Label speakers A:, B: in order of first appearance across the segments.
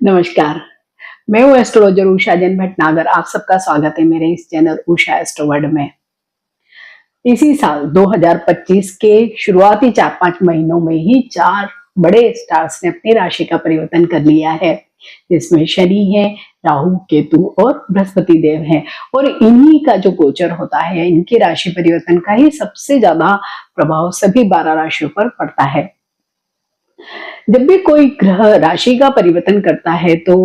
A: नमस्कार। मैं हूँ एस्ट्रोलॉजर उषा जैन भटनागर। आप सबका स्वागत है मेरे इस चैनल उषा एस्ट्रो वर्ल्ड में। इसी साल 2025 के शुरुआती 4-5 महीनों में ही 4 बड़े स्टार्स ने अपनी राशि का परिवर्तन कर लिया है, जिसमें शनि है, राहु, केतु और बृहस्पति देव हैं। और इन्हीं का जो गोचर होता है, इनके राशि परिवर्तन का ही सबसे ज्यादा प्रभाव सभी 12 राशियों पर पड़ता है। जब भी कोई ग्रह राशि का परिवर्तन करता है तो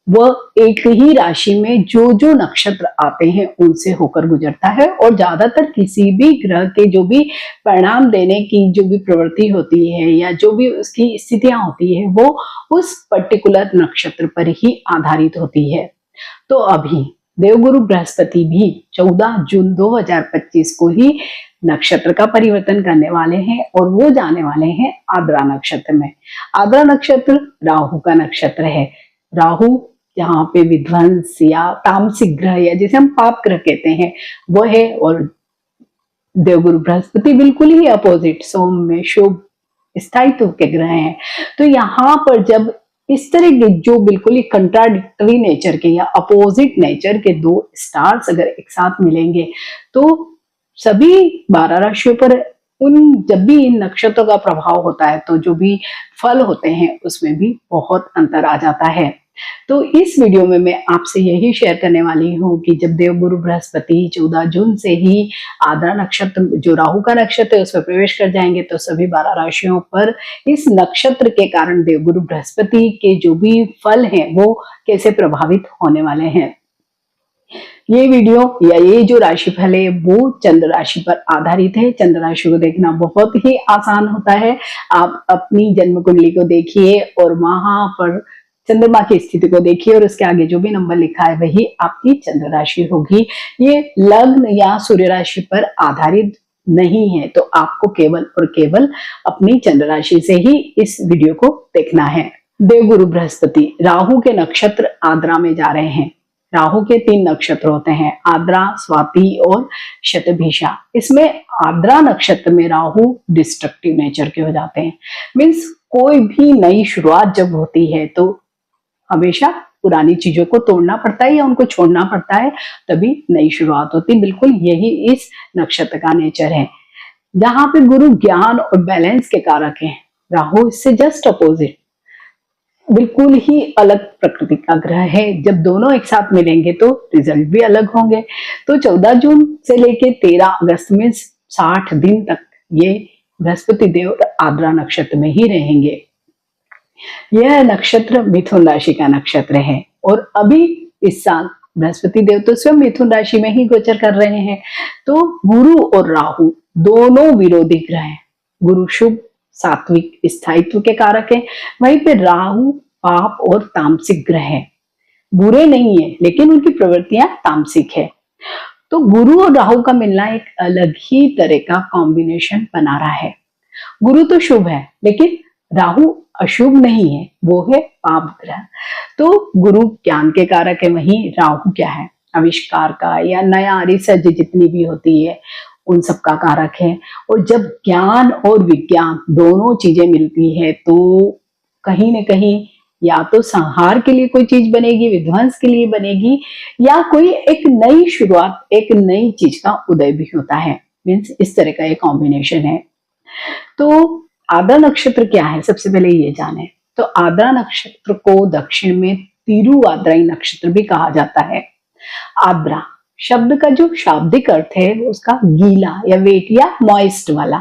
A: वह एक ही राशि में जो जो नक्षत्र आते हैं उनसे होकर गुजरता है, और ज्यादातर किसी भी ग्रह के जो भी परिणाम देने की जो भी प्रवृत्ति होती है या जो भी उसकी स्थितियां होती है वो उस पर्टिकुलर नक्षत्र पर ही आधारित होती है। तो अभी देवगुरु बृहस्पति भी 14 जून 2025 को ही नक्षत्र का परिवर्तन करने वाले हैं, और वो जाने वाले हैं आद्रा नक्षत्र में। आद्रा नक्षत्र राहु का नक्षत्र है। राहु जहाँ पे विध्वंस या तामसिक ग्रह या जिसे हम पाप ग्रह कहते हैं वो है, और देवगुरु बृहस्पति बिल्कुल ही अपोजिट सोम में शुभ स्थायित्व के ग्रह हैं। तो यहाँ पर जब इस तरह के जो बिल्कुल ही कंट्राडिक्टरी नेचर के या अपोजिट नेचर के दो स्टार्स अगर एक साथ मिलेंगे तो सभी 12 राशियों पर जब भी इन नक्षत्रों का प्रभाव होता है तो जो भी फल होते हैं उसमें भी बहुत अंतर आ जाता है। तो इस वीडियो में मैं आपसे यही शेयर करने वाली हूँ कि जब देवगुरु बृहस्पति 14 जून से ही आद्रा नक्षत्र जो राहु का नक्षत्र है उसमें प्रवेश कर जाएंगे तो सभी 12 राशियों पर इस नक्षत्र के कारण देवगुरु बृहस्पति के जो भी फल हैं वो कैसे प्रभावित होने वाले हैं। ये वीडियो या ये जो राशिफल है वो चंद्र राशि पर आधारित है। चंद्र राशि को देखना बहुत ही आसान होता है। आप अपनी जन्म कुंडली को देखिए और वहां पर चंद्रमा की स्थिति को देखिए और उसके आगे जो भी नंबर लिखा है वही आपकी चंद्र राशि होगी। ये लग्न या सूर्य राशि पर आधारित नहीं है, तो आपको केवल और केवल अपनी चंद्र राशि से ही इस वीडियो को देखना है। देवगुरु बृहस्पति राहु के नक्षत्र आद्रा में जा रहे हैं। राहु के 3 नक्षत्र होते हैं, आद्रा, स्वाति और शतभिषा। इसमें आद्रा नक्षत्र में राहु डिस्ट्रक्टिव नेचर के हो जाते हैं। मीन्स कोई भी नई शुरुआत जब होती है तो हमेशा पुरानी चीजों को तोड़ना पड़ता है या उनको छोड़ना पड़ता है, तभी नई शुरुआत होती। बिल्कुल यही इस नक्षत्र का नेचर है। जहां पे गुरु ज्ञान और बैलेंस के कारक हैं, राहु इससे जस्ट अपोजिट बिल्कुल ही अलग प्रकृति का ग्रह है। जब दोनों एक साथ मिलेंगे तो रिजल्ट भी अलग होंगे। तो 14 जून से लेके 13 अगस्त में 60 दिन तक ये बृहस्पति देव आद्रा नक्षत्र में ही रहेंगे। यह नक्षत्र मिथुन राशि का नक्षत्र है, और अभी इस साल बृहस्पति देव तो स्वयं मिथुन राशि में ही गोचर कर रहे हैं। तो गुरु और राहु दोनों विरोधी ग्रह हैं। गुरु शुभ सात्विक स्थायित्व के कारक है, वहीं पे राहु पाप और तामसिक ग्रह है। बुरे नहीं है लेकिन उनकी प्रवृत्तियां तामसिक है। तो गुरु और राहु का मिलना एक अलग ही तरह का कॉम्बिनेशन बना रहा है। गुरु तो शुभ है लेकिन राहु अशुभ नहीं है, वो है पाप ग्रह। तो गुरु ज्ञान के कारक है, वहीं राहु क्या है, आविष्कार का या नया रिसर्च जितनी भी होती है उन सब का कारक है। और जब ज्ञान और विज्ञान दोनों चीजें मिलती है तो कहीं न कहीं या तो संहार के लिए कोई चीज बनेगी, विध्वंस के लिए बनेगी, या कोई एक नई शुरुआत, एक नई चीज का उदय भी होता है। मीन्स इस तरह का एक कॉम्बिनेशन है। तो आद्रा नक्षत्र क्या है, सबसे पहले ये जाने। तो आद्रा नक्षत्र को दक्षिण में तिरुआद्राई नक्षत्र भी कहा जाता है। आद्रा शब्द का जो शाब्दिक अर्थ है उसका गीला या वेट या मॉइस्ट वाला,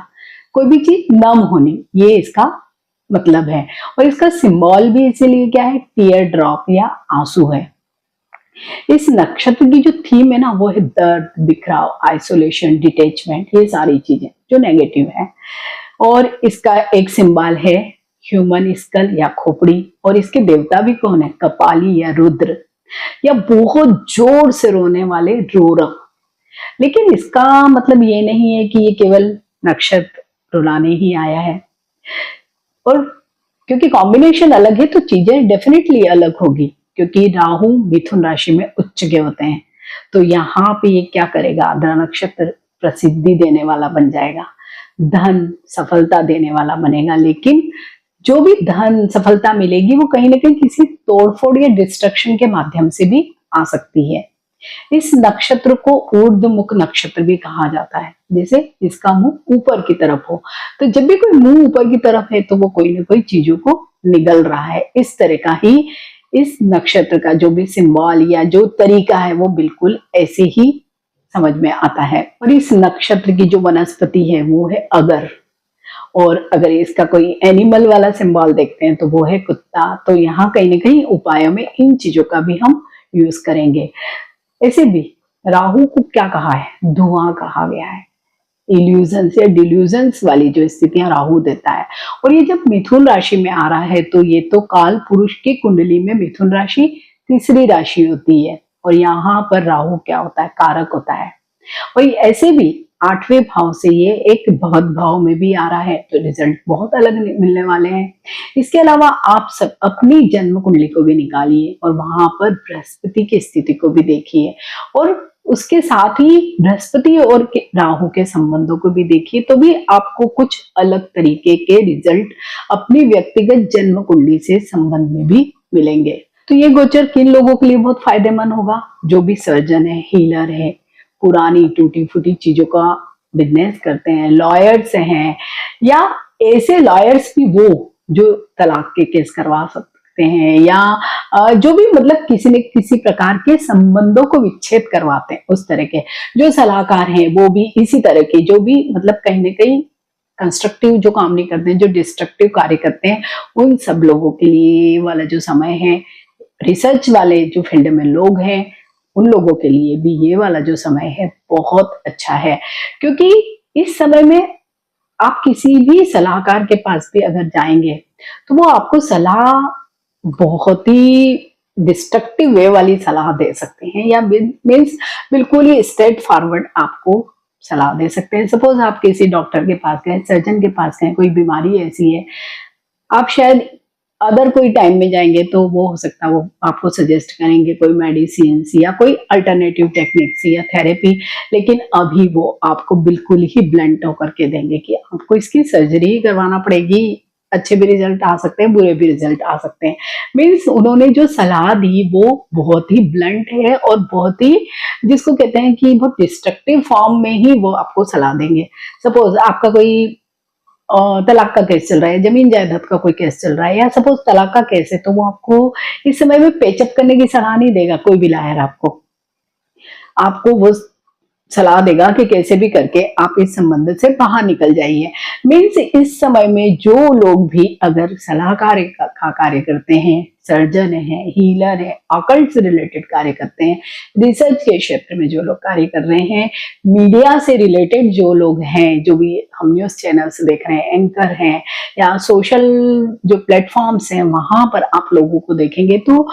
A: कोई भी चीज नम होनी, ये इसका मतलब है। और इसका सिंबल भी इसीलिए क्या है, टीयर ड्रॉप या आंसू है। इस नक्षत्र की जो थीम है ना वो है दर्द, बिखराव, आइसोलेशन, डिटैचमेंट, ये सारी चीजें जो नेगेटिव है। और इसका एक सिंबल है ह्यूमन स्कल या खोपड़ी, और इसके देवता भी कौन है, कपाली या रुद्र, या बहुत जोर से रोने वाले रोरव। लेकिन इसका मतलब ये नहीं है कि ये केवल नक्षत्र रुलाने ही आया है, और क्योंकि कॉम्बिनेशन अलग है तो चीजें डेफिनेटली अलग होगी। क्योंकि राहु मिथुन राशि में उच्च के होते हैं, तो यहाँ पे ये क्या करेगा, आद्रा नक्षत्र प्रसिद्धि देने वाला बन जाएगा, धन सफलता देने वाला बनेगा। लेकिन जो भी धन सफलता मिलेगी वो कहीं ना कहीं किसी तोड़फोड़ या डिस्ट्रक्शन के माध्यम से भी आ सकती है। इस नक्षत्र को ऊर्ध्वमुख नक्षत्र भी कहा जाता है, जैसे इसका मुंह ऊपर की तरफ हो, तो जब भी कोई मुंह ऊपर की तरफ है तो वो कोई ना कोई चीजों को निगल रहा है। इस तरह का ही इस नक्षत्र का जो भी सिंबल या जो तरीका है वो बिल्कुल ऐसे ही समझ में आता है। और इस नक्षत्र की जो वनस्पति है वो है अगर, और अगर इसका कोई एनिमल वाला सिंबल देखते हैं तो वो है कुत्ता। तो यहाँ कहीं ना कहीं उपायों में इन चीजों का भी हम यूज करेंगे। ऐसे भी राहु को क्या कहा है, धुआं कहा गया है। इल्यूजन्स या डिल्यूजन्स वाली जो स्थितियां राहु देता है। और ये जब मिथुन राशि में आ रहा है तो ये तो काल पुरुष की कुंडली में मिथुन राशि तीसरी राशि होती है, और यहाँ पर राहु क्या होता है, कारक होता है। और ऐसे भी 8वें भाव से ये एक भगत भाव में भी आ रहा है, तो रिजल्ट बहुत अलग मिलने वाले हैं। इसके अलावा आप सब अपनी जन्म कुंडली को भी निकालिए और वहां पर बृहस्पति की स्थिति को भी देखिए, और उसके साथ ही बृहस्पति और राहु के संबंधों को भी देखिए, तो भी आपको कुछ अलग तरीके के रिजल्ट अपनी व्यक्तिगत जन्म कुंडली से संबंध में भी मिलेंगे। तो ये गोचर किन लोगों के लिए बहुत फायदेमंद होगा, जो भी सर्जन है, हीलर है, पुरानी टूटी फूटी चीजों का बिजनेस करते हैं, लॉयर्स हैं, या ऐसे लॉयर्स भी वो जो तलाक के केस करवा सकते हैं, या जो भी मतलब किसी न किसी प्रकार के संबंधों को विच्छेद करवाते हैं, उस तरह के जो सलाहकार हैं वो भी इसी तरह के, जो भी मतलब कहीं ना कहीं कंस्ट्रक्टिव जो काम नहीं करते हैं, जो डिस्ट्रक्टिव कार्य करते हैं, उन सब लोगों के लिए वाला जो समय है, रिसर्च वाले जो फील्ड में लोग हैं उन लोगों के लिए भी ये वाला जो समय है बहुत अच्छा है। क्योंकि इस समय में आप किसी भी सलाहकार के पास भी अगर जाएंगे तो वो आपको सलाह बहुत ही डिस्ट्रक्टिव वे वाली सलाह दे सकते हैं, या मीन्स बिल्कुल ही स्ट्रेट फॉरवर्ड आपको सलाह दे सकते हैं। सपोज आप किसी डॉक्टर के पास गए, सर्जन के पास गए, कोई बीमारी ऐसी है, आप शायद अदर कोई टाइम में जाएंगे तो वो हो सकता है वो आपको सजेस्ट करेंगे कोई मेडिसिन या कोई अल्टरनेटिव टेक्निक्स या थेरेपी, लेकिन अभी वो आपको बिल्कुल ही ब्लंट होकर के देंगे कि आपको इसकी सर्जरी ही करवाना पड़ेगी। अच्छे भी रिजल्ट आ सकते हैं, बुरे भी रिजल्ट आ सकते हैं। मीन्स उन्होंने जो सलाह दी वो बहुत ही ब्लंट है और बहुत ही, जिसको कहते हैं कि बहुत डिस्ट्रक्टिव फॉर्म में ही वो आपको सलाह देंगे। सपोज आपका कोई तलाक का केस चल रहा है, जमीन जायदाद का कोई केस चल रहा है, या सपोज तलाक का केस है, तो वो आपको इस समय में पेचअप करने की सलाह नहीं देगा कोई भी लायर। आपको वो सलाह देगा कि कैसे भी करके आप इस संबंध से बाहर निकल जाइए। मीन्स इस समय में जो लोग भी अगर सलाहकार का कार्य करते हैं, सर्जन है, हीलर है, ऑकल्ट से रिलेटेड कार्य करते हैं, रिसर्च के क्षेत्र में जो लोग कार्य कर रहे हैं, मीडिया से रिलेटेड जो लोग हैं, जो भी हम न्यूज चैनल्स देख रहे हैं, एंकर हैं, या सोशल जो प्लेटफॉर्म्स हैं वहां पर आप लोगों को देखेंगे, तो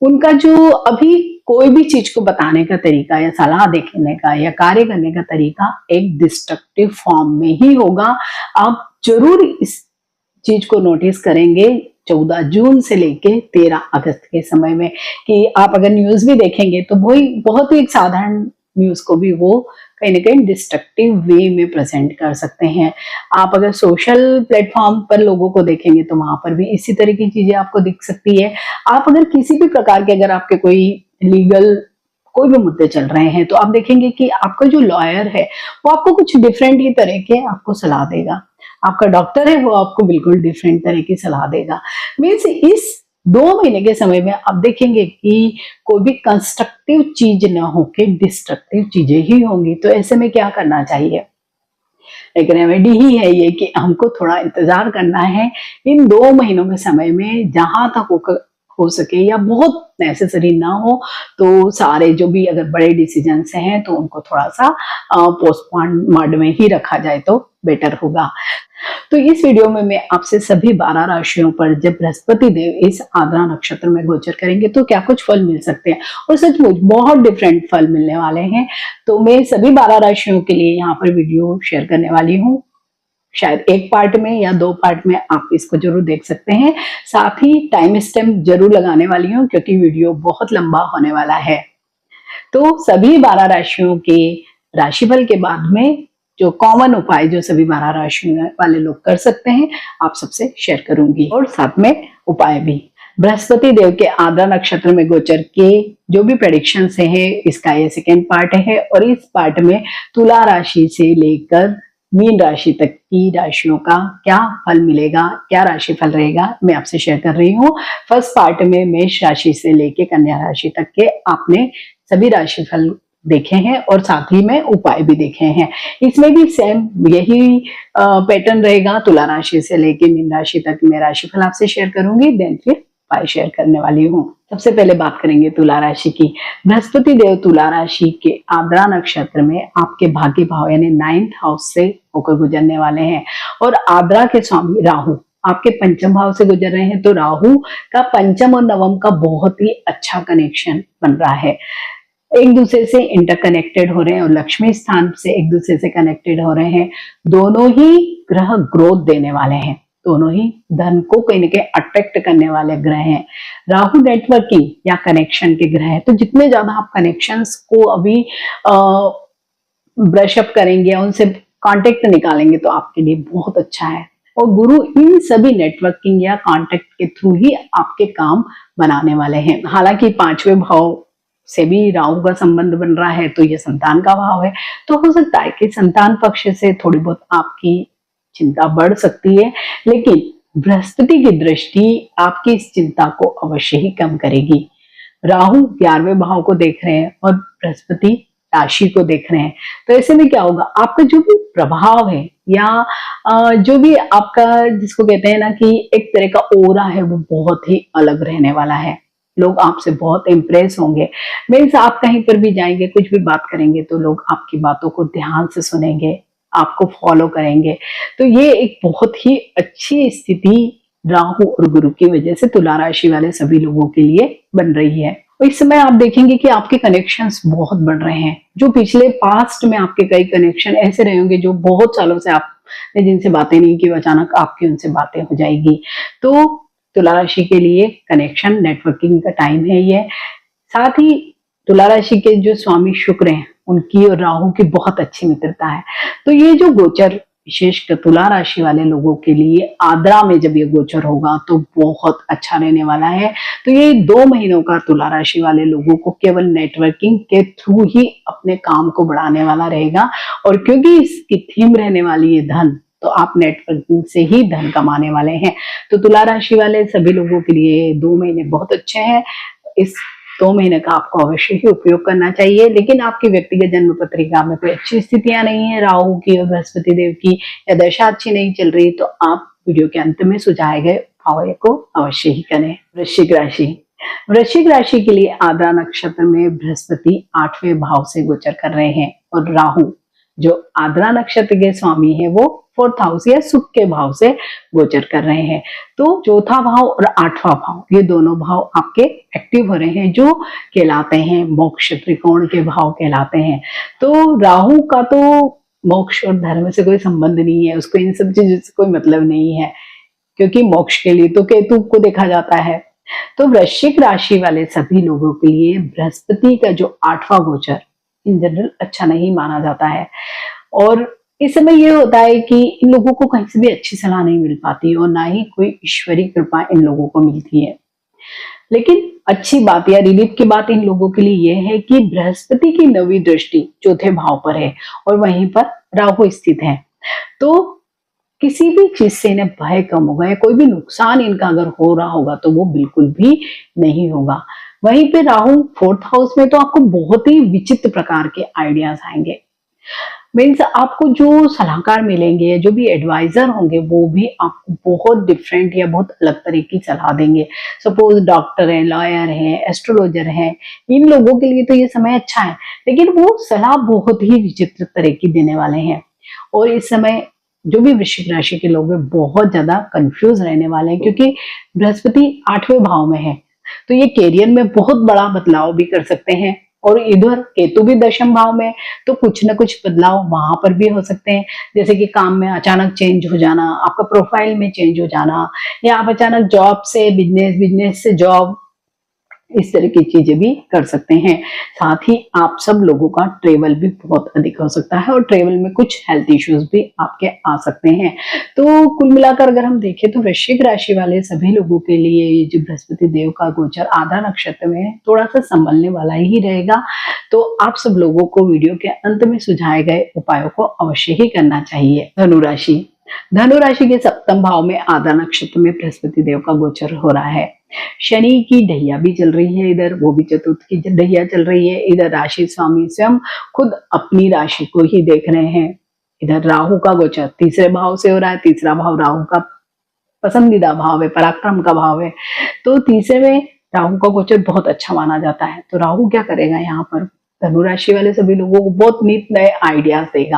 A: उनका जो अभी कोई भी चीज को बताने का तरीका या सलाह देने का या कार्य करने का तरीका एक डिस्ट्रक्टिव फॉर्म में ही होगा। आप जरूर इस चीज को नोटिस करेंगे 14 जून से लेके 13 अगस्त के समय में, कि आप अगर न्यूज भी देखेंगे तो वही बहुत ही एक साधारण न्यूज को भी वो कहीं ना कहीं डिस्ट्रक्टिव वे में प्रेजेंट कर सकते हैं। आप अगर सोशल प्लेटफॉर्म पर लोगों को देखेंगे तो वहां पर भी इसी तरह की चीजें आपको दिख सकती है। आप अगर किसी भी प्रकार के, अगर आपके कोई लीगल कोई भी मुद्दे चल रहे हैं, तो आप देखेंगे कि आपका जो लॉयर है वो आपको कुछ डिफरेंट ही तरह के आपको सलाह देगा। आपका डॉक्टर है वो आपको बिल्कुल डिफरेंट तरह की सलाह देगा। मीन्स इस 2 महीने के समय में आप देखेंगे कि कोई भी कंस्ट्रक्टिव चीज ना होके डिस्ट्रक्टिव चीजें ही होंगी। तो ऐसे में क्या करना चाहिए, एक रेमेडी ही है ये कि हमको थोड़ा इंतजार करना है इन 2 महीनों के समय में, जहां तक हो सके या बहुत नेसेसरी ना हो तो सारे जो भी अगर बड़े डिसीजंस हैं तो उनको थोड़ा सा पोस्टपोन मोड में ही रखा जाए तो बेटर होगा। तो इस वीडियो में मैं आपसे सभी 12 राशियों पर जब बृहस्पति देव इस आद्रा नक्षत्र में गोचर करेंगे तो क्या कुछ फल मिल सकते हैं, और सचमुच बहुत डिफरेंट फल मिलने वाले हैं। तो मैं सभी 12 राशियों के लिए यहाँ पर वीडियो शेयर करने वाली हूँ, शायद एक पार्ट में या 2 पार्ट में आप इसको जरूर देख सकते हैं। साथ ही टाइम स्टैम्प जरूर लगाने वाली हूँ क्योंकि वीडियो बहुत लंबा होने वाला है। तो सभी 12 राशियों के राशिफल के बाद में जो कॉमन उपाय जो सभी 12 राशि वाले लोग कर सकते हैं, आप सबसे शेयर करूंगी, और साथ में उपाय भी। बृहस्पति देव के आद्रा नक्षत्र में गोचर के जो भी प्रेडिक्शन है, इसका ये सेकेंड पार्ट है, और इस पार्ट में तुला राशि से लेकर मीन राशि तक की राशियों का क्या फल मिलेगा, क्या राशि फल रहेगा, मैं आपसे शेयर कर रही हूँ। फर्स्ट पार्ट में मेष राशि से लेके कन्या राशि तक के आपने सभी राशि फल देखे हैं और साथ ही में उपाय भी देखे हैं। इसमें भी सेम यही पैटर्न रहेगा। तुला राशि से लेके मीन राशि तक मैं राशिफल आपसे शेयर करूंगी, देन फिर उपाय शेयर करने वाली हूँ। सबसे पहले बात करेंगे तुला राशि की। बृहस्पति देव तुला राशि के आद्रा नक्षत्र में आपके भाग्य भाव यानी 9th हाउस से होकर गुजरने वाले हैं, और आद्रा के स्वामी राहु आपके पंचम भाव से गुजर रहे हैं। तो राहु का पंचम और नवम का बहुत ही अच्छा कनेक्शन बन रहा है, एक दूसरे से इंटरकनेक्टेड हो रहे हैं और लक्ष्मी स्थान से एक दूसरे से कनेक्टेड हो रहे हैं। दोनों ही ग्रह ग्रोथ देने वाले हैं, दोनों ही धन को कहीं ना कहीं अट्रैक्ट करने वाले ग्रह हैं। राहु नेटवर्किंग या कनेक्शन के ग्रह है, तो जितने ज्यादा आप कनेक्शंस को अभी ब्रश अप करेंगे, उनसे कांटेक्ट निकालेंगे, तो आपके लिए बहुत अच्छा है। और गुरु इन सभी नेटवर्किंग या कांटेक्ट के थ्रू ही आपके काम बनाने वाले हैं। हालांकि 5वें भाव से भी राहु का संबंध बन रहा है, तो ये संतान का भाव है, तो हो सकता है कि संतान पक्ष से थोड़ी बहुत आपकी चिंता बढ़ सकती है, लेकिन बृहस्पति की दृष्टि आपकी इस चिंता को अवश्य ही कम करेगी। राहु 11वें भाव को देख रहे हैं और बृहस्पति राशि को देख रहे हैं, तो ऐसे में क्या होगा, आपका जो भी प्रभाव है या जो भी आपका जिसको कहते हैं ना कि एक तरह का ओरा है, वो बहुत ही अलग रहने वाला है। लोग आपसे बहुत इम्प्रेस होंगे। मीन्स आप कहीं पर भी जाएंगे, कुछ भी बात करेंगे, तो लोग आपकी बातों को ध्यान से सुनेंगे, आपको फॉलो करेंगे। तो ये एक बहुत ही अच्छी स्थिति राहु और गुरु की वजह से तुला राशि वाले सभी लोगों के लिए बन रही है। और इस समय आप देखेंगे कि आपके कनेक्शंस बहुत बढ़ रहे हैं। जो पिछले पास्ट में आपके कई कनेक्शन ऐसे रहे होंगे जो बहुत सालों से आपने जिनसे बातें नहीं की, अचानक आपकी उनसे बातें हो जाएगी। तो तुला राशि के लिए कनेक्शन नेटवर्किंग का टाइम है ये। साथ ही तुला राशि के जो स्वामी शुक्र हैं, उनकी और राहु की बहुत अच्छी मित्रता है। तो ये जो गोचर विशेषकर तुला राशि वाले लोगों के लिए आद्रा में जब ये गोचर होगा तो बहुत अच्छा रहने वाला है। तो ये 2 महीनों का तुला राशि वाले लोगों को केवल नेटवर्किंग के थ्रू ही अपने काम को बढ़ाने वाला रहेगा, और क्योंकि इसकी थीम रहने वाली है धन, तो आप नेटवर्किंग से ही धन कमाने वाले हैं। तो तुला राशि वाले सभी लोगों के लिए 2 महीने बहुत अच्छे हैं। इस 2 महीने का आपको अवश्य ही उपयोग करना चाहिए, लेकिन आपकी व्यक्तिगत जन्म पत्रिका में कोई अच्छी स्थितियां नहीं है राहु की और बृहस्पति देव की, या दशा अच्छी नहीं चल रही, तो आप वीडियो के अंत में सुझाए गए उपाय को अवश्य ही करें। वृश्चिक राशि। वृश्चिक राशि के लिए आद्रा नक्षत्र में बृहस्पति 8वें भाव से गोचर कर रहे हैं, और राहु जो आद्रा नक्षत्र के स्वामी है वो 4th हाउस या सुख के भाव से गोचर कर रहे हैं। तो 4था भाव और 8वां भाव, ये दोनों भाव आपके एक्टिव हो रहे हैं, जो कहलाते हैं मोक्ष त्रिकोण के भाव कहलाते हैं। तो राहु का तो मोक्ष और धर्म से कोई संबंध नहीं है, उसको इन सब चीजों से कोई मतलब नहीं है, क्योंकि मोक्ष के लिए तो केतु को देखा जाता है। तो वृश्चिक राशि वाले सभी लोगों के लिए बृहस्पति का जो 8वां गोचर इन जनरल अच्छा नहीं माना जाता है, और इस समय ये होता है कि इन लोगों को कहीं से भी अच्छी सलाह नहीं मिल पाती और ना ही कोई ईश्वरीय कृपा इन लोगों को मिलती है। लेकिन अच्छी बात या रिलीफ की बात इन लोगों के लिए यह है कि बृहस्पति की 9वीं दृष्टि 4थे भाव पर है और वहीं पर राहु स्थित है, तो किसी भी चीज से इन्हें भय कम होगा, या कोई भी नुकसान इनका अगर हो रहा होगा तो वो बिल्कुल भी नहीं होगा। वहीं पे राहु 4th हाउस में, तो आपको बहुत ही विचित्र प्रकार के आइडियाज आएंगे। मीन्स आपको जो सलाहकार मिलेंगे, जो भी एडवाइजर होंगे, वो भी आपको बहुत डिफरेंट या बहुत अलग तरह की सलाह देंगे। सपोज डॉक्टर है, लॉयर है, एस्ट्रोलॉजर है, इन लोगों के लिए तो ये समय अच्छा है, लेकिन वो सलाह बहुत ही विचित्र तरह की देने वाले हैं। और इस समय जो भी वृश्चिक राशि के लोग हैं बहुत ज्यादा कंफ्यूज रहने वाले हैं, क्योंकि बृहस्पति 8वें भाव में है, तो ये कैरियर में बहुत बड़ा बदलाव भी कर सकते हैं। और इधर केतु भी 10th भाव में, तो कुछ ना कुछ बदलाव वहां पर भी हो सकते हैं, जैसे कि काम में अचानक चेंज हो जाना, आपका प्रोफाइल में चेंज हो जाना, या आप अचानक जॉब से बिजनेस, बिजनेस से जॉब, इस तरह की चीजें भी कर सकते हैं। साथ ही आप सब लोगों का ट्रेवल भी बहुत अधिक हो सकता है और ट्रेवल में कुछ हेल्थ इश्यूज भी आपके आ सकते हैं। तो कुल मिलाकर अगर हम देखें तो वृश्चिक राशि वाले सभी लोगों के लिए ये जो बृहस्पति देव का गोचर आधा नक्षत्र में है, थोड़ा सा संभलने वाला ही रहेगा। तो आप सब लोगों को वीडियो के अंत में सुझाए गए उपायों को अवश्य ही करना चाहिए। धनुराशि, धनुराशि के सप्तम भाव में आधा नक्षत्र में बृहस्पति देव का गोचर हो रहा है। शनि की ढैया भी चल रही है, इधर वो भी चतुर्थ की ढैया चल रही है। इधर राशि स्वामी स्वयं खुद अपनी राशि को ही देख रहे हैं। इधर राहु का गोचर तीसरे भाव से हो रहा है। तीसरा भाव राहु का पसंदीदा भाव है, पराक्रम का भाव है। तो तीसरे में राहु का गोचर बहुत अच्छा माना जाता है। तो राहु क्या करेगा यहाँ पर, धनु राशि वाले सभी लोगों को बहुत नित नए आइडियाज देगा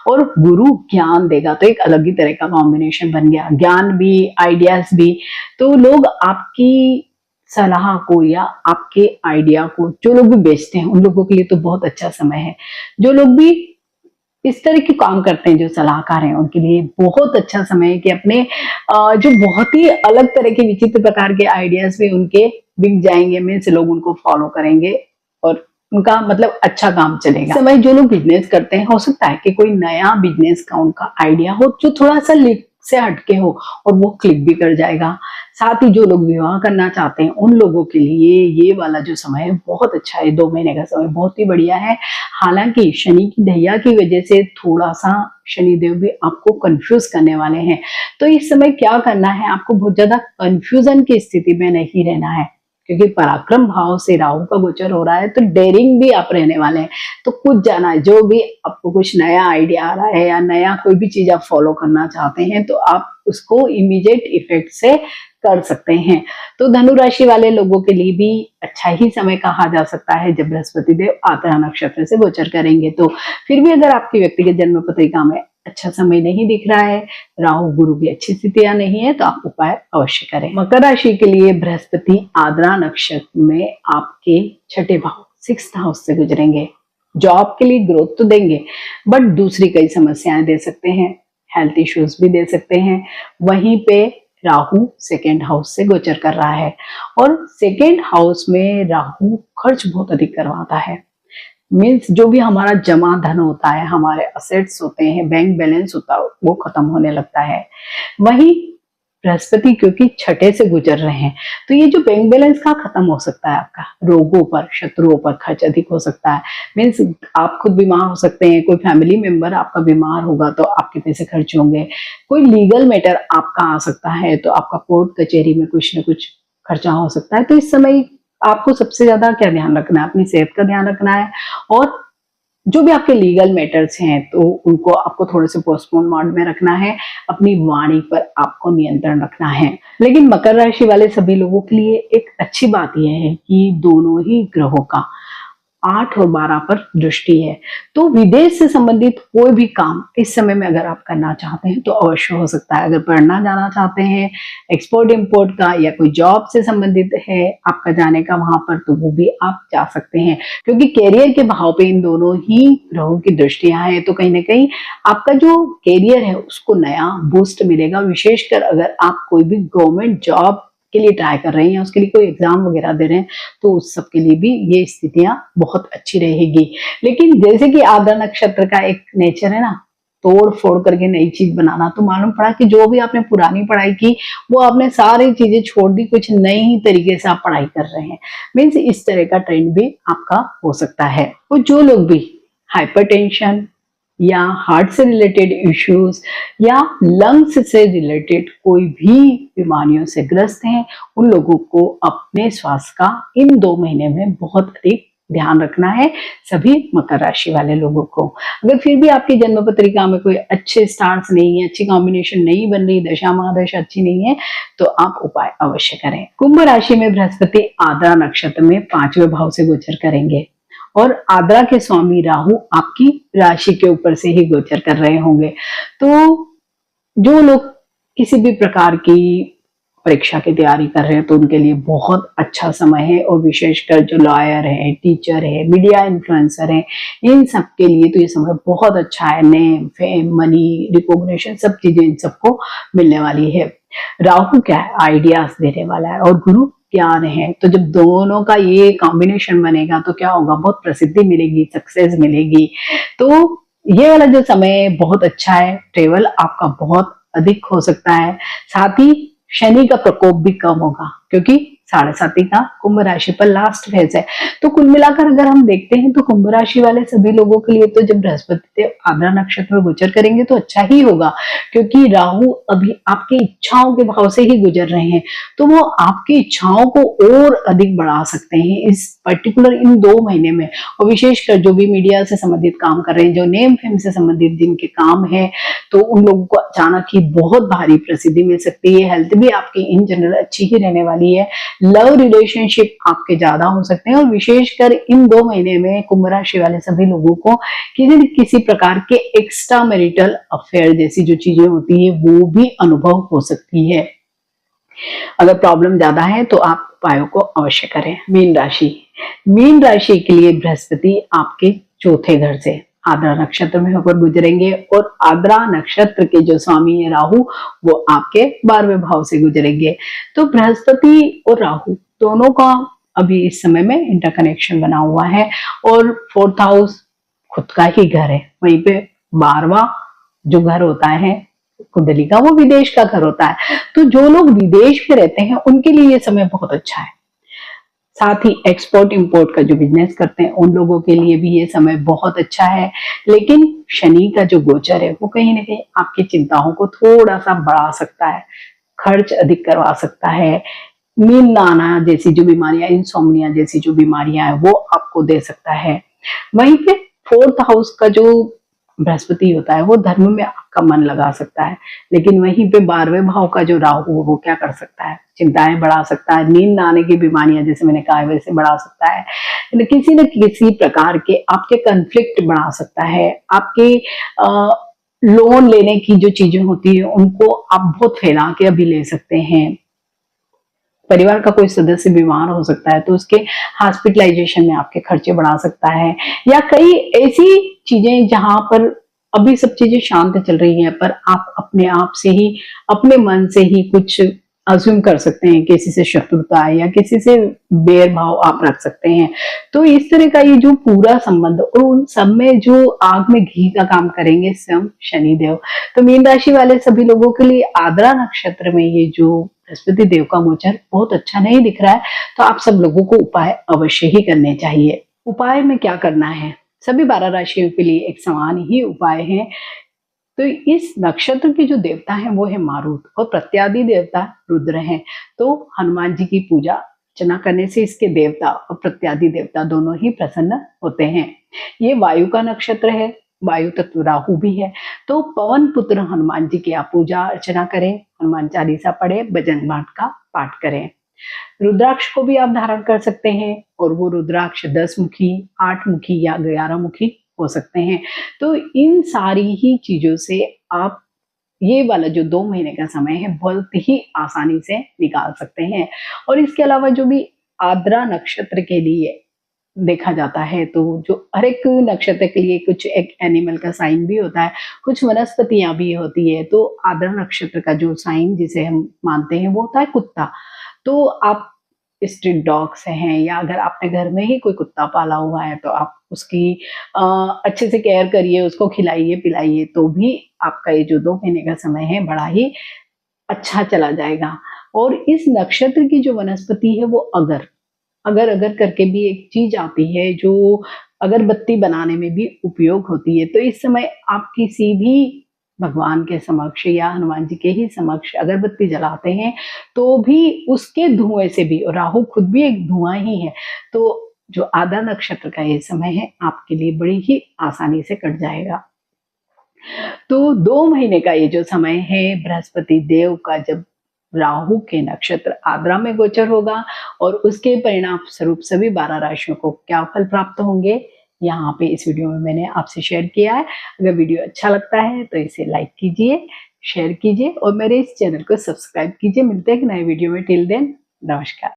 A: और गुरु ज्ञान देगा। तो एक अलग ही तरह का कॉम्बिनेशन बन गया, ज्ञान भी आइडियाज भी। तो लोग आपकी सलाह को या आपके आइडिया को, जो लोग भी बेचते हैं उन लोगों के लिए तो बहुत अच्छा समय है। जो लोग भी इस तरह के काम करते हैं, जो सलाहकार हैं, उनके लिए बहुत अच्छा समय है कि अपने जो बहुत ही अलग तरह के विचित्र प्रकार के आइडियाज भी उनके बिक जाएंगे, मीन्स लोग उनको फॉलो करेंगे और उनका मतलब अच्छा काम चलेगा। समय जो लोग बिजनेस करते हैं, हो सकता है कि कोई नया बिजनेस का उनका आइडिया हो जो थोड़ा सा लीक से हटके हो और वो क्लिक भी कर जाएगा। साथ ही जो लोग विवाह करना चाहते हैं उन लोगों के लिए ये वाला जो समय है बहुत अच्छा है। 2 महीने का समय बहुत ही बढ़िया है। हालांकि शनि की ढैया की वजह से थोड़ा सा शनिदेव भी आपको कंफ्यूज करने वाले हैं। तो इस समय क्या करना है, आपको बहुत ज्यादा कंफ्यूजन की स्थिति में नहीं रहना है, क्योंकि पराक्रम भाव से राहु का गोचर हो रहा है। तो डेयरिंग भी आप रहने वाले हैं। तो कुछ जाना है, जो भी आपको कुछ नया आइडिया आ रहा है या नया कोई भी चीज आप फॉलो करना चाहते हैं तो आप उसको इमीडिएट इफेक्ट से कर सकते हैं। तो धनु राशि वाले लोगों के लिए भी अच्छा ही समय कहा जा सकता है जब बृहस्पति देव आधा नक्षत्र से गोचर करेंगे। तो फिर भी अगर आपकी व्यक्तिगत जन्म पत्रिका में अच्छा समय नहीं दिख रहा है, राहु गुरु की अच्छी स्थितियां नहीं है, तो आप उपाय अवश्य करें। मकर राशि के लिए बृहस्पति आद्रा नक्षत्र में आपके छठे भाव 6th हाउस से गुजरेंगे। जॉब के लिए ग्रोथ तो देंगे, बट दूसरी कई समस्याएं दे सकते हैं, हेल्थ इश्यूज भी दे सकते हैं। वहीं पे राहु 2nd हाउस से गोचर कर रहा है और 2nd हाउस में राहु खर्च बहुत अधिक करवाता है। मीन्स जो भी हमारा जमा धन होता है, हमारे असेट्स होते हैं, बैंक बैलेंस होता है, वो खत्म होने लगता है। वहीं बृहस्पति क्योंकि छठे से गुजर रहे हैं, तो ये जो बैंक बैलेंस का खत्म हो सकता है, आपका रोगों पर, शत्रुओं पर खर्च अधिक हो सकता है। मीन्स आप खुद बीमार हो सकते हैं, कोई फैमिली मेंबर आपका बीमार होगा तो आपके पैसे खर्च होंगे, कोई लीगल मैटर आपका आ सकता है तो आपका कोर्ट कचहरी में कुछ न कुछ खर्चा हो सकता है। तो इस समय आपको सबसे ज्यादा क्या ध्यान रखना है, अपनी सेहत का ध्यान रखना है और जो भी आपके लीगल मैटर्स हैं तो उनको आपको थोड़े से पोस्टपोन मोड में रखना है। अपनी वाणी पर आपको नियंत्रण रखना है। लेकिन मकर राशि वाले सभी लोगों के लिए एक अच्छी बात यह है कि दोनों ही ग्रहों का 8 और 12 पर दृष्टि है। तो विदेश से संबंधित कोई भी काम इस समय में अगर आप करना चाहते हैं तो अवश्य हो सकता है। अगर पढ़ना जाना चाहते हैं, एक्सपोर्ट इंपोर्ट का या कोई जॉब से संबंधित है आपका जाने का वहां पर, तो वो भी आप जा सकते हैं, क्योंकि कैरियर के भाव पे इन दोनों ही ग्रहों की दृष्टियां हैं। तो कहीं ना कहीं आपका जो कैरियर है उसको नया बूस्ट मिलेगा। विशेषकर अगर आप कोई भी गवर्नमेंट जॉब के लिए ट्राई कर रहे हैं, उसके लिए कोई एग्जाम वगैरह दे रहे हैं, तो उस सब के लिए भी ये स्थितियां बहुत अच्छी रहेगी। लेकिन जैसे कि आद्रा नक्षत्र का एक नेचर है ना, तोड़ फोड़ करके नई चीज बनाना, तो मालूम पड़ा कि जो भी आपने पुरानी पढ़ाई की वो आपने सारी चीजें छोड़ दी, कुछ नई तरीके से आप पढ़ाई कर रहे हैं। मीन्स इस तरह का ट्रेंड भी आपका हो सकता है। और जो लोग भी हाइपरटेंशन या हार्ट से रिलेटेड इश्यूज या लंग्स से रिलेटेड कोई भी बीमारियों से ग्रस्त हैं, उन लोगों को अपने स्वास्थ्य का इन 2 महीने में बहुत अधिक ध्यान रखना है, सभी मकर राशि वाले लोगों को। अगर फिर भी आपकी जन्म पत्रिका में कोई अच्छे स्टार्स नहीं है, अच्छी कॉम्बिनेशन नहीं बन रही, दशा महादशा अच्छी नहीं है, तो आप उपाय अवश्य करें। कुंभ राशि में बृहस्पति आद्रा नक्षत्र में 5वें भाव से गोचर करेंगे और आद्रा के स्वामी राहु आपकी राशि के ऊपर से ही गोचर कर रहे होंगे। तो जो लोग किसी भी प्रकार की परीक्षा की तैयारी कर रहे हैं तो उनके लिए बहुत अच्छा समय है। और विशेषकर जो लॉयर है, टीचर है, मीडिया इन्फ्लुएंसर है, इन सब के लिए तो ये समय बहुत अच्छा है। नेम, फेम, मनी, रिकॉग्निशन, सब चीजें इन सबको मिलने वाली है। राहु क्या है, आइडियाज देने वाला है और गुरु ज्ञान है। तो जब दोनों का ये कॉम्बिनेशन बनेगा तो क्या होगा, बहुत प्रसिद्धि मिलेगी, सक्सेस मिलेगी। तो ये वाला जो समय बहुत अच्छा है, ट्रेवल आपका बहुत अधिक हो सकता है। साथ ही शनि का प्रकोप भी कम होगा, क्योंकि 7.5 का कुंभ राशि पर लास्ट फेज है। तो कुल मिलाकर अगर हम देखते हैं तो कुंभ राशि वाले सभी लोगों के लिए तो जब बृहस्पति देव आद्रा नक्षत्र में गोचर करेंगे तो अच्छा ही होगा, क्योंकि राहु अभी आपकी इच्छाओं के भाव से ही गुजर रहे हैं, तो वो आपकी इच्छाओं को और अधिक बढ़ा सकते हैं इस पर्टिकुलर इन 2 महीने में। और विशेषकर जो भी मीडिया से संबंधित काम कर रहे हैं, जो नेम फेम से संबंधित जिनके काम है, तो उन लोगों को अचानक ही बहुत भारी प्रसिद्धि मिल सकती है। हेल्थ भी आपकी इन जनरल अच्छी ही रहने वाली है। लव रिलेशनशिप आपके ज्यादा हो सकते हैं, और विशेषकर इन 2 महीने में कुंभ राशि वाले सभी लोगों को किसी न किसी प्रकार के एक्स्ट्रा मैरिटल अफेयर जैसी जो चीजें होती है वो भी अनुभव हो सकती है। अगर प्रॉब्लम ज्यादा है तो आप उपायों को अवश्य करें। मीन राशि के लिए बृहस्पति आपके चौथे घर से आद्रा नक्षत्र में होकर गुजरेंगे, और आद्रा नक्षत्र के जो स्वामी है राहु, वो आपके 12वें भाव से गुजरेंगे। तो बृहस्पति और राहु दोनों का अभी इस समय में इंटरकनेक्शन बना हुआ है, और 4th हाउस खुद का ही घर है, वहीं पे 12वां जो घर होता है कुंडली का, वो विदेश का घर होता है। तो जो लोग विदेश में रहते हैं उनके लिए ये समय बहुत अच्छा है। साथ ही एक्सपोर्ट इंपोर्ट का जो बिजनेस करते हैं उन लोगों के लिए भी ये समय बहुत अच्छा है। लेकिन शनि का जो गोचर है वो कहीं ना कहीं आपकी चिंताओं को थोड़ा सा बढ़ा सकता है, खर्च अधिक करवा सकता है। नींद ना आना जैसी जो बीमारियां, इंसोम्निया जैसी जो बीमारियां हैं वो आपको दे सकता है। वहीं पे 4th हाउस का जो बृहस्पति होता है वो धर्म में आपका मन लगा सकता है, लेकिन वहीं पे 12वें भाव का जो राहु वो क्या कर सकता है, चिंताएं बढ़ा सकता है। नींद ना आने की बीमारियां जैसे मैंने कहा वैसे बढ़ा सकता है। किसी न किसी प्रकार के आपके कन्फ्लिक्ट बढ़ा सकता है। आपके लोन लेने की जो चीजें होती है उनको आप बहुत फैला के अभी ले सकते हैं। परिवार का कोई सदस्य बीमार हो सकता है तो उसके हॉस्पिटलाइजेशन में आपके खर्चे बढ़ा सकता है, या कई ऐसी चीजें जहां पर अभी सब चीजें शांत चल रही हैं पर आप अपने आप से ही, अपने मन से ही कुछ अज्यूम कर सकते हैं, किसी से शत्रुता है या किसी से बैर भाव आप रख सकते हैं। तो इस तरह का ये जो पूरा संबंध, और उन सब में जो आग में घी का काम करेंगे स्वयं शनिदेव। तो मीन राशि वाले सभी लोगों के लिए आद्रा नक्षत्र में ये जो बृहस्पति देव का गोचर बहुत अच्छा नहीं दिख रहा है, तो आप सब लोगों को उपाय अवश्य ही करने चाहिए। उपाय में क्या करना है, सभी 12 राशियों के लिए एक समान ही उपाय है। तो इस नक्षत्र के जो देवता हैं वो है मारुत, और प्रत्यादि देवता रुद्र हैं। तो हनुमान जी की पूजा अर्चना करने से इसके देवता और प्रत्यादि देवता दोनों ही प्रसन्न होते हैं। ये वायु का नक्षत्र है, वायु तत्व राहु भी है। तो पवन पुत्र हनुमान जी की आप पूजा अर्चना करें, हनुमान चालीसा पढ़े, भजन पाठ का पाठ करें। रुद्राक्ष को भी आप धारण कर सकते हैं, और वो रुद्राक्ष 10 मुखी, 8 मुखी या 11 मुखी हो सकते हैं। तो इन सारी ही चीजों से आप ये वाला जो 2 महीने का समय है बहुत ही आसानी से निकाल सकते हैं। और इसके अलावा जो भी आद्रा नक्षत्र के लिए देखा जाता है, तो जो हर एक नक्षत्र के लिए कुछ एक एनिमल का साइन भी होता है, कुछ वनस्पतियां भी होती है। तो आद्रा नक्षत्र का जो साइन जिसे हम मानते हैं वो होता है कुत्ता। तो आप स्ट्रीट डॉग्स हैं, या अगर आपने घर में ही कोई कुत्ता पाला हुआ है तो आप उसकी अच्छे से केयर करिए, उसको खिलाइए पिलाइए, तो भी आपका ये जो 2 महीने का समय है बड़ा ही अच्छा चला जाएगा। और इस नक्षत्र की जो वनस्पति है वो अगर करके भी एक चीज आती है जो अगरबत्ती बनाने में भी उपयोग होती है। तो इस समय आप किसी भी भगवान के समक्ष या हनुमान जी के ही समक्ष अगरबत्ती जलाते हैं तो भी उसके धुएं से भी, और राहु खुद भी एक धुआं ही है, तो जो आधा नक्षत्र का ये समय है आपके लिए बड़ी ही आसानी से कट जाएगा। तो 2 महीने का ये जो समय है बृहस्पति देव का, जब राहु के नक्षत्र आद्रा में गोचर होगा, और उसके परिणाम स्वरूप सभी 12 राशियों को क्या फल प्राप्त होंगे यहाँ पे इस वीडियो में मैंने आपसे शेयर किया है। अगर वीडियो अच्छा लगता है तो इसे लाइक कीजिए, शेयर कीजिए और मेरे इस चैनल को सब्सक्राइब कीजिए। मिलते हैं एक नए वीडियो में। टिल देन नमस्कार।